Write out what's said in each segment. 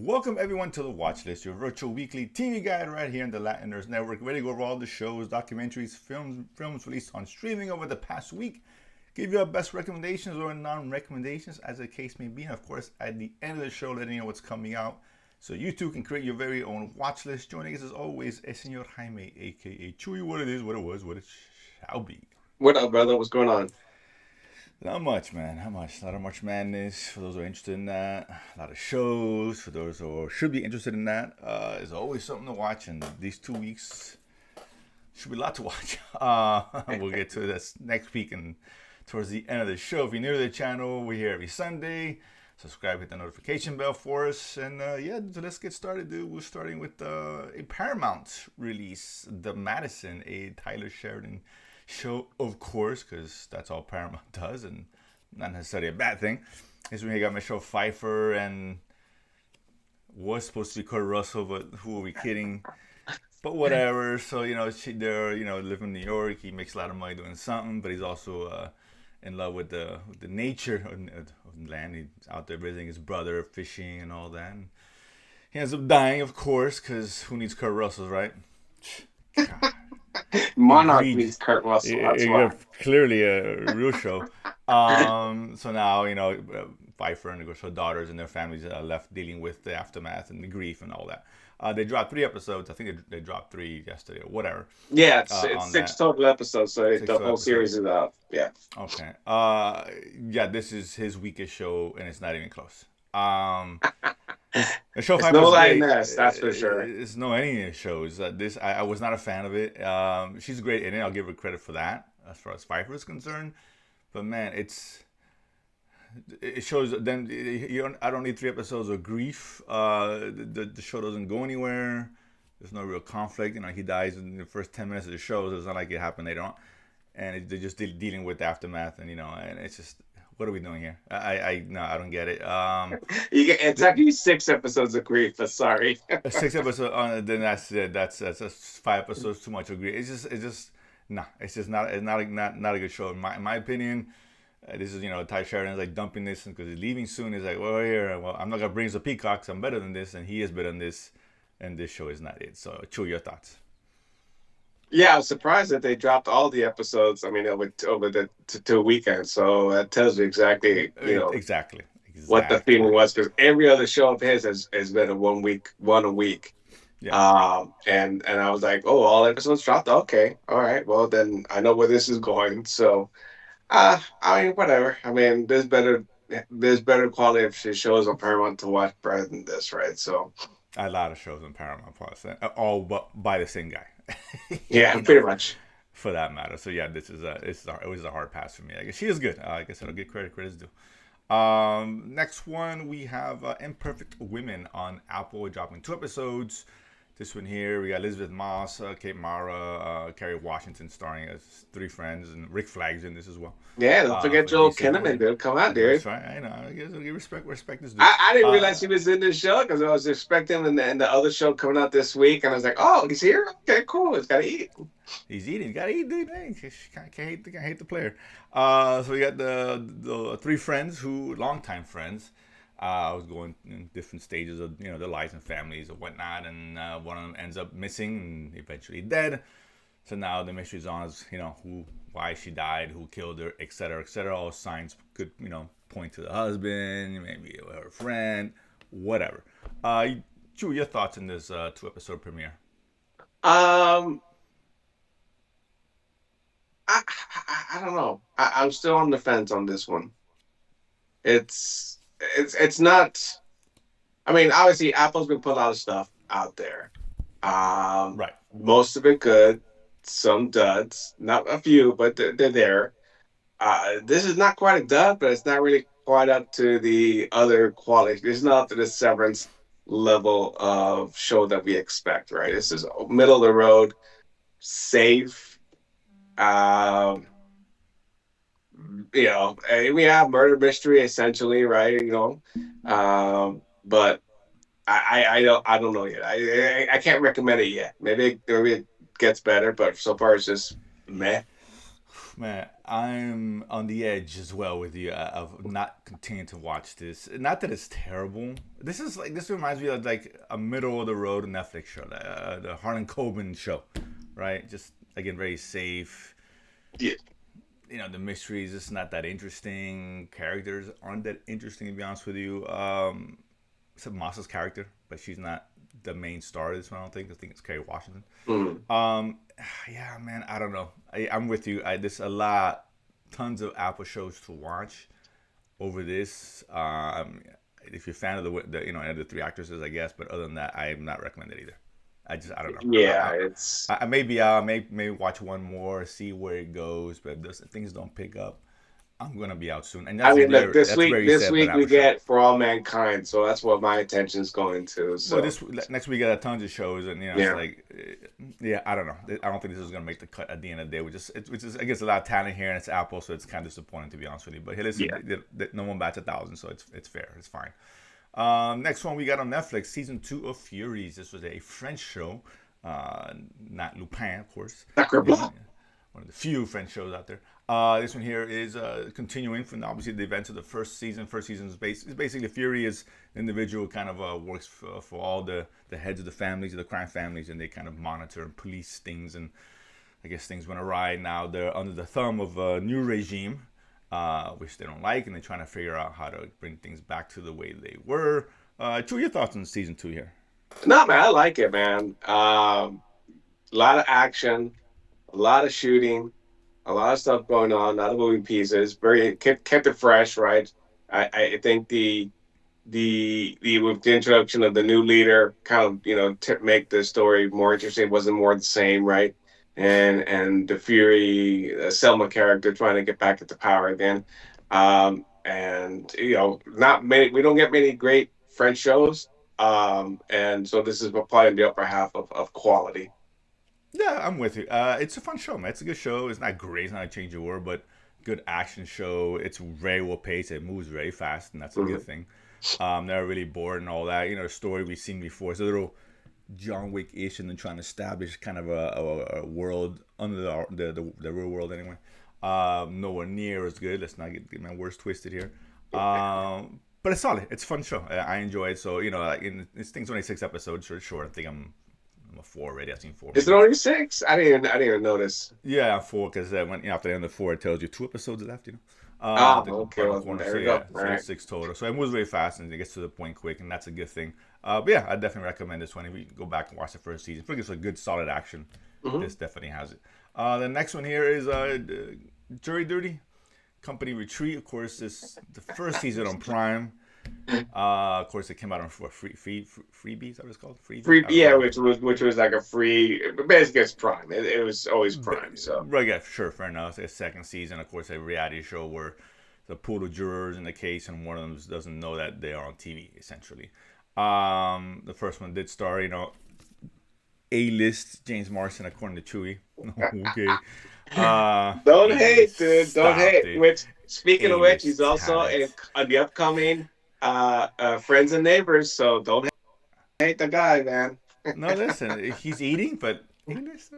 Welcome everyone to the Watchlist, your virtual weekly TV guide right here in the Latiners Network. Ready to go over all the shows, documentaries, films released on streaming over the past week. Give you our best recommendations or non-recommendations, as the case may be. And of course, at the end of the show, letting you know what's coming out, so you too can create your very own watch list. Joining us as always, is Senor Jaime, aka Chewy. What it is, what it was, what it shall be. What up, brother? What's going on? Not much, man. Not much. Not much madness for those who are interested in that. A lot of shows for those who should be interested in that. There's always something to watch, and these 2 weeks should be a lot to watch. We'll get to this next week and towards the end of the show. If you're new to the channel, we're here every Sunday. Subscribe, hit the notification bell for us, and so let's get started, dude. We're starting with a Paramount release, The Madison, a Tyler Sheridan show, of course, because that's all Paramount does, and not necessarily a bad thing. This week we got Michelle Pfeiffer, and was supposed to be Kurt Russell, but who are we kidding? But whatever. So they're live in New York. He makes a lot of money doing something, but he's also in love with the nature of land. He's out there visiting his brother, fishing, and all that. And he ends up dying, of course, because who needs Kurt Russell, right? God. Monarch meets Kurt Russell. That's why. Clearly a real show. So now Pfeiffer and her daughters and their families are left dealing with the aftermath and the grief and all that. They dropped 3 episodes. I think they dropped 3 yesterday or whatever. Yeah, it's 6 total episodes, so the whole series is out. Yeah. Okay. This is his weakest show, and it's not even close. The show It's no lioness, that's for sure. It's no any of the shows. I was not a fan of it. She's great in it. I'll give her credit for that as far as Pfeiffer is concerned. But man, it shows. Then I don't need 3 episodes of grief. The show doesn't go anywhere. There's no real conflict. He dies in the first 10 minutes of the show. So it's not like it happened later on. And they're just dealing with the aftermath, and and it's just, what are we doing here? I don't get it. It's actually 6 episodes of grief. But sorry. 6 episodes. Then that's it. That's 5 episodes too much of grief. It's just not a good show in my opinion. This is Ty Sheridan's like dumping this because he's leaving soon. He's like, well, I'm not gonna bring the Peacocks. I'm better than this, and he is better than this, and this show is not it. So, Chew, your thoughts? Yeah, I was surprised that they dropped all the episodes. I mean, over the 2 weekends. So that tells you exactly, exactly what the feeling was, because every other show of his has been one a week. Yeah. And I was like, oh, all episodes dropped. Okay, all right. Well, then I know where this is going. So, I mean, whatever. I mean, there's better quality of shows on Paramount to watch rather than this, right? So. A lot of shows on Paramount Plus, all but by the same guy. Yeah, pretty much. For that matter. So yeah, it was a hard pass for me. I guess she is good. I guess I'll give credit's due. Next one we have Imperfect Women on Apple, dropping 2 episodes. This one here, we got Elizabeth Moss, Kate Mara, Kerry Washington starring as 3 friends, and Rick Flag's in this as well. Yeah, don't forget Joel Kinnaman, dude. Come on, dude. That's right. I know. I guess I'll give respect this dude. I didn't realize he was in this show because I was expecting him in the other show coming out this week, and I was like, oh, he's here? Okay, cool. He's got to eat. He's eating. Got to eat, dude. Hey, can't hate the player. So we got the 3 friends longtime friends. Was going in different stages of their lives and families and whatnot, and one of them ends up missing and eventually dead. So now the mystery's on is why she died, who killed her, etc., etc. All signs could point to the husband, maybe her friend, whatever. Drew, your thoughts on this 2-episode premiere? I don't know. I'm still on the fence on this one. It's not. I mean, obviously, Apple's been putting a lot of stuff out there. Right. Most of it good, some duds, not a few, but they're there. This is not quite a dud, but it's not really quite up to the other quality. It's not up to the Severance level of show that we expect, right? This is middle of the road, safe. We have murder mystery essentially, right? But I don't know yet. I can't recommend it yet. Maybe it gets better, but so far it's just meh. Man, I'm on the edge as well with you of not continuing to watch this. Not that it's terrible. This reminds me of like a middle of the road Netflix show, the Harlan Coben show, right? Just again very safe. Yeah, The mysteries just not that interesting. Characters aren't that interesting to be honest with you. Except Moss's character, but she's not the main star of this one. I don't think. I think it's Kerry Washington. mm, Um, yeah, man, I don't know. I'm with you. There's a lot, tons of Apple shows to watch over this. If you're a fan of the three actresses, I guess. But other than that, I'm not recommended either. I don't know. yeah, it's. I maybe watch one more, see where it goes. But if things don't pick up, I'm gonna be out soon. And I mean, look, that's very this sad for an week we Apple show. get For All Mankind, so that's what my attention's going to. Well, So this next week I got tons of shows, and it's yeah, like, yeah, I don't know. I don't think this is gonna make the cut at the end of the day. Which is I guess a lot of talent here, and it's Apple, so it's kind of disappointing to be honest with you. But hey, listen, yeah. no one bats 1,000, so it's fair, it's fine. Next one we got on Netflix, season 2 of Furies. This was a French show, not Lupin, of course. Sacre The, Blanc. one of the few French shows out there. This one here is continuing from obviously the events of the first season. First season is basically Fury is an individual kind of works for all the heads of the families, of the crime families, and they kind of monitor and police things. And I guess things went awry. Now they're under the thumb of a new regime, which they don't like, and they're trying to figure out how to bring things back to the way they were. Two, your thoughts on season 2 here? No, man, I like it, man. A lot of action, a lot of shooting, a lot of stuff going on, a lot of moving pieces. Very kept it fresh, right? I think the with the introduction of the new leader kind of make the story more interesting. It wasn't more the same, right? And the Fury Selma character trying to get back into power again. And not many. We don't get many great French shows. And so this is probably in the upper half of quality. Yeah, I'm with you. It's a fun show, man. It's a good show. It's not great. It's not a change of word, but good action show. It's very well paced. It moves very fast, and that's a good Mhm. thing. Never really bored and all that. The story we've seen before. It's a little John Wick-ish, and then trying to establish kind of a world under the real world anyway. Nowhere near as good. Let's not get my words twisted here. But it's solid. It's a fun show. I enjoy it. So this thing's only 6 episodes, so it's short. I think I'm a 4 already. I've seen 4 Is it maybe. only six? I didn't even notice. Yeah, 4 because when after the end of 4, it tells you 2 episodes left. Ah, The okay. bottom Well, corner. there So we go. yeah, All so right. it's 6 total. So it moves very fast and it gets to the point quick, and that's a good thing. But yeah, I definitely recommend this one. If you go back and watch the first season, I think it's a good solid action. Hmm. This definitely has it. The next one here is Jury Duty, Company Retreat. Of course, this the first season on Prime. Of course, it came out on for freebies. That was called freebie. Free, I don't yeah, know. which was like a free. Basically, it's Prime. It was always Prime. So Right, yeah, sure, fair enough. It's a second season, of course, a reality show where the pool of jurors in the case, and one of them doesn't know that they are on TV, essentially. The first one did star, A-list James Marsden, according to Chewy. Okay. don't hate, A-list. dude. Don't Stop, hate. dude. Which, speaking of which, he's A-list also in talent. the upcoming Friends and Neighbors. So don't hate the guy, man. No, listen, he's eating, but A-list.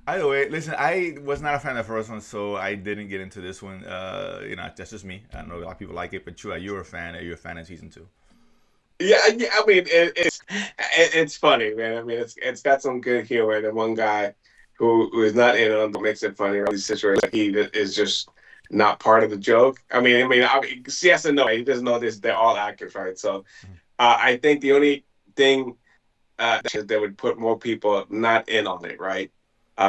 Either way, listen, I was not a fan of the first one, so I didn't get into this one. That's just me. I know a lot of people like it, but you're a fan. You're a fan of season 2. Yeah. I mean, it's funny, man. I mean, it's got some good humor. And one guy who is not in it on makes it funny. Around these situations, he is just not part of the joke. I mean, yes and no. He doesn't know this. They're all actors, right? So I think the only thing that would put more people not in on it, right?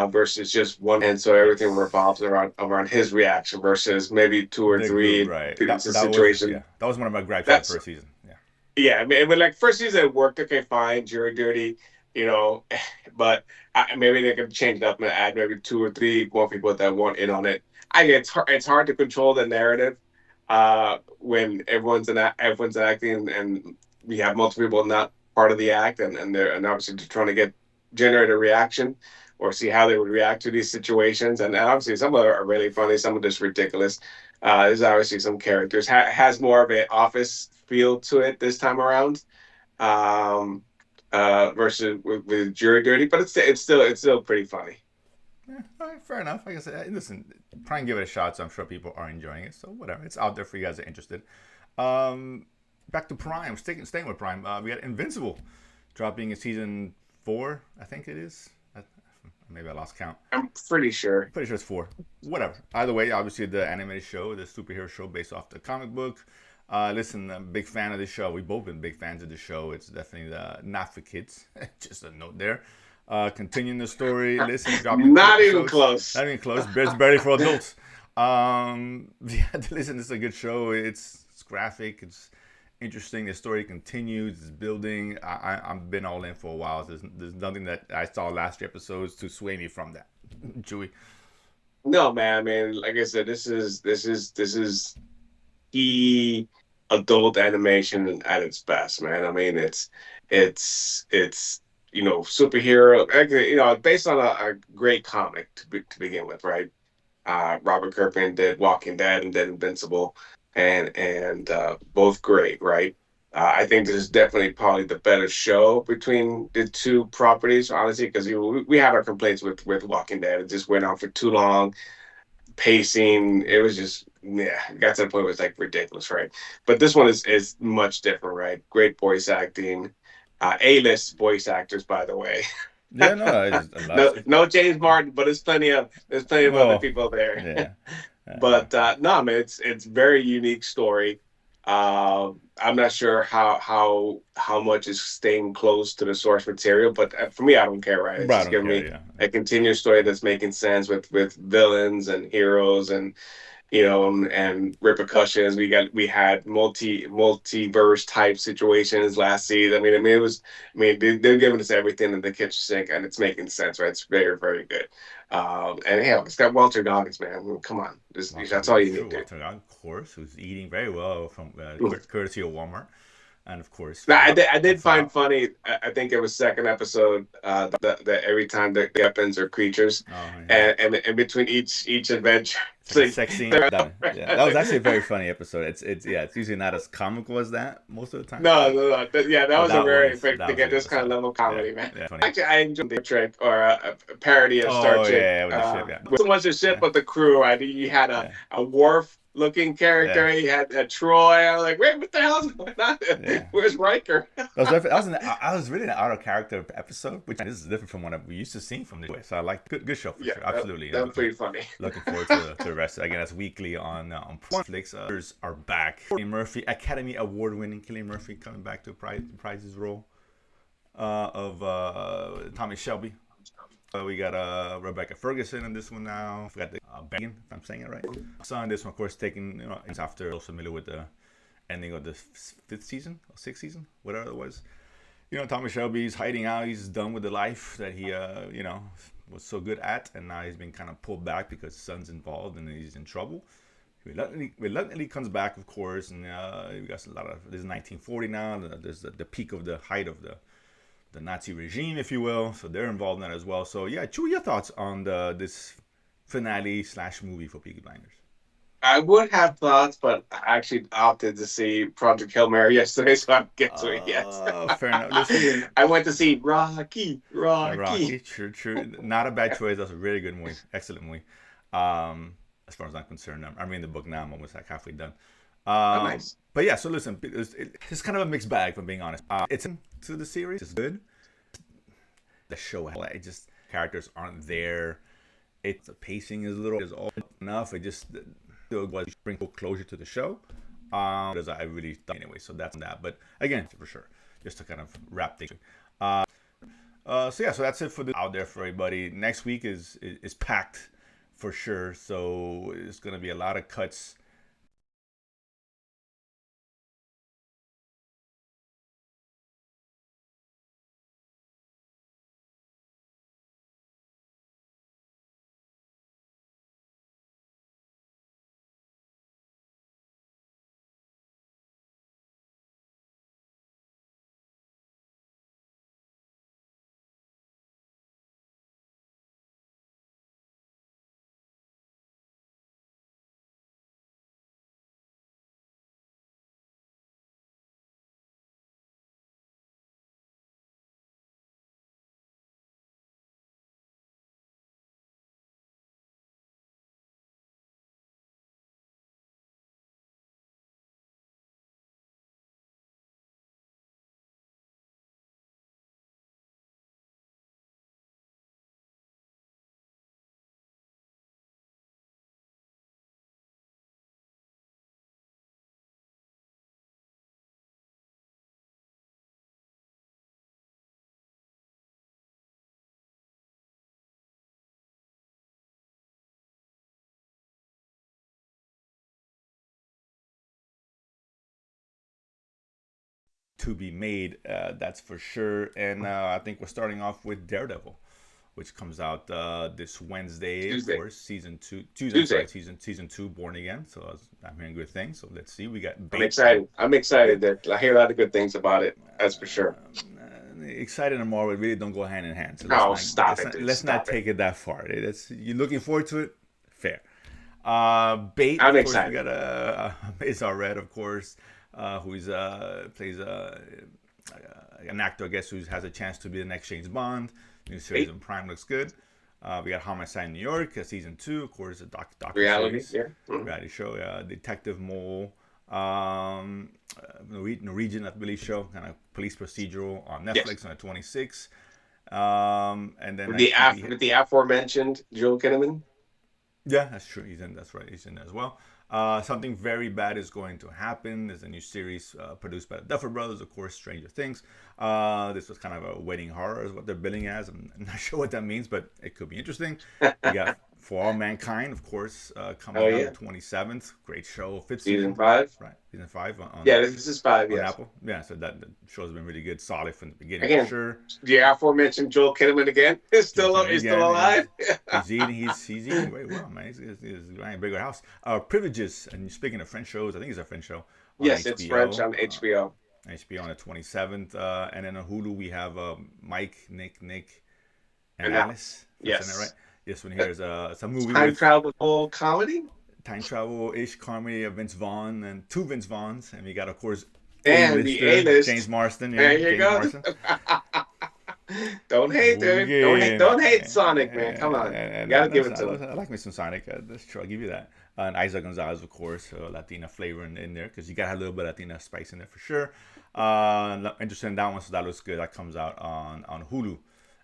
Versus just one, and so everything Yes. revolves around his reaction versus maybe two or The group, three. right? It's a That was situation that was one of my gripes with the that's first season. Yeah. yeah. I mean, like first season it worked okay, fine, jury duty, you know, but maybe they could change it up and add maybe two or three more people that want in on it. I get it's hard to control the narrative when everyone's acting and we have multiple people not part of the act and obviously just trying to generate a reaction or see how they would react to these situations and obviously some of them are really funny, some are just ridiculous. There's obviously some characters has more of an office feel to it this time around, versus with jury duty, but it's still pretty funny. All right, fair enough. Like I said, listen, try and give it a shot. So I'm sure people are enjoying it. So whatever, it's out there for you guys that are interested. Um, Back to Prime, staying with Prime. We got Invincible dropping in season 4, I think it is. Maybe I lost count. I'm pretty sure. Pretty sure it's 4. Whatever. Either way, obviously the animated show, the superhero show based off the comic book. Listen, I'm a big fan of the show. We've both been big fans of the show. It's definitely not for kids. Just a note there. Continuing the story. Listen, dropping Not even episodes. close. Not even close. It's barely for adults. Yeah, listen, it's a good show. It's graphic. It's interesting. The story continues. It's building. I've been all in for a while. There's nothing that I saw last 3 episodes to sway me from that. Chewy. No, man. I mean, like I said, this is the adult animation at its best, man. I mean, it's superhero. Actually, based on a great comic to begin with, right? Robert Kirkman did Walking Dead and did Invincible, and both great, right? I think this is definitely probably the better show between the two properties, honestly, because we have our complaints with Walking Dead. It just went on for too long. Pacing, it was just, yeah, it got to the point where it's like ridiculous, right? But this one is much different, right? Great voice acting, A-list voice actors, by the way. Yeah, no, it's a lot. No James Martin, but there's plenty of other Well, people there. yeah. But no, man, it's very unique story. I'm not sure how much is staying close to the source material, but for me, I don't care. Right? It's But I just don't giving care. me Yeah. a continuous story that's making sense with villains and heroes and and repercussions. We had multiverse type situations last season. It was. They're giving us everything in the kitchen sink, and it's making sense, right? It's very, very good. And yeah, it's got Walter Goggins, man. Come on, that's all you need, dude. Walter, of course, who's eating very well from courtesy of Walmart, and of course, Now, I did that's find out. funny. I think it was second episode that every time the weapons are creatures, Oh yeah. and in between each adventure, It's it's like a like sex scene. Yeah, that was actually a very funny episode. It's yeah, it's usually not as comical as that most of the times, no, but no, no. Yeah, that was a very that to was a get good this kind of episode. level of Yeah, comedy, man. yeah, funny. Actually, I enjoyed the trick or a parody of Star Oh Trek. yeah, with the ship. Yeah, So much the ship, yeah, but the crew. I think you had yeah, a Worf looking yeah, character. You had a Troy. I was like, wait, what the hell's going on? yeah. Where's Riker? I was really an out of character episode, which this is different from what we used to see from the way. So I like good show for Yeah, sure, absolutely. that was pretty funny. Looking forward to the rest. Again, that's weekly on Netflix. Others are back. Cillian Murphy, Academy Award-winning Cillian Murphy, coming back to reprise his role of Tommy Shelby. We got Rebecca Ferguson in this one now. We got the Bagan, if I'm saying it right. So in this one, of course, taking it's after also familiar with the ending of the 5th season or 6th season, whatever it was. Tommy Shelby's hiding out. He's done with the life that he was so good at, and now he's been kind of pulled back because his son's involved and he's in trouble. He reluctantly comes back, of course, and we got a lot of. This is 1940 now. There's the peak of the height of the Nazi regime, if you will. So they're involved in that as well. So yeah, Chew, your thoughts on this finale/movie for Peaky Blinders? I would have thoughts, but I actually opted to see Project Hail Mary yesterday, so I don't get to it yet. Fair enough. Listen, I went to see Rocky. Rocky, true. Not a bad choice. That's a really good movie. Excellent movie. As far as I'm concerned, I'm reading the book now. I'm almost like halfway done. Oh, nice. But yeah, so listen, it's kind of a mixed bag, if I'm being honest. It's into the series. It's good. The show, it just characters aren't there. The pacing is a little is all enough. It just still was sprinkle closure to the show. As I really thought anyway. So that's that. But again, for sure, just to kind of wrap things. So yeah, so that's it for out there for everybody. Next week is packed for sure. So it's gonna be a lot of cuts to be made. That's for sure. And I think we're starting off with Daredevil, which comes out this Wednesday, of Tuesday. course. Season 2, Tuesday. I'm sorry, Tuesday. season 2, Born Again. So I'm hearing good things. So let's see. We got I'm Bait. excited. I'm Yeah. excited that I hear a lot of good things about it. That's for sure. Excited and Marvel really don't go hand in hand. So let's No, not stop let's it, not, dude. let's not Stop it. take it that far. That's you're looking forward to it. Fair. Bait, I'm of course, we excited. got is our red, of course, who's plays an actor, I guess, who has a chance to be the next James Bond. New series Eight on Prime looks good. We got Homicide in New York, season 2, of course, a docu reality. series, Yeah. Mhm. reality show, Detective Mole, Norwegian, I believe, show, kind of police procedural on Yes. Netflix on the 26th. And then With I the think we aforementioned Joel Kinnaman. Yeah, that's true. He's in. That's right. He's in as well. Something very bad is going to happen. There's a new series produced by the Duffer Brothers, of course, Stranger Things. This was kind of a wedding horror, is what they're billing as. I'm not sure what that means, but it could be interesting. We got For All Mankind, of course, Oh coming out on the yeah. 27th. Great show. Fifth Season season, 5. right? Season 5 Yeah, this is 5. on Yes. Apple. Yeah, so that the show's been really good, solid from the beginning for Again, sure. the aforementioned Joel Kinnaman again is Joe still Kim is still again. alive. He's eating very well, man. He's buying a bigger house. Privileges, and speaking of French shows, I think it's a French show on Yes, it's French HBO. on HBO. HBO on the 27th, and then on Hulu we have Mike, Nick, and And now, Alice. If I'm saying that right. yes, This one Uh, here is it's a movie time with travel comedy. time travel ish comedy of Vince Vaughn and two Vince Vaughns, and we got of course And the A A-lister James list. Marston. There Yeah, you James go. Marston. Don't hate, dude. Don't hate. Okay, Don't hate Sonic, man. Come on, and gotta give that's, it to him. I like me some Sonic. That's true. I'll give you that. And Isa Gonzalez, of course, Latina flavor in there because you got a little bit of Latina spice in there for sure. Interested in that one, so that looks good. That comes out on Hulu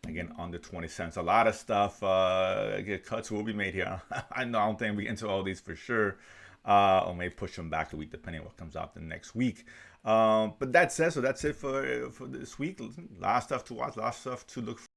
again on the 20 cents. A lot of stuff. Cuts will be made here. I know. I don't think we get into all these for sure. Or maybe push them back a week depending on what comes out the next week. But that said, so that's it for this week. A lot of stuff to watch, a lot of stuff to look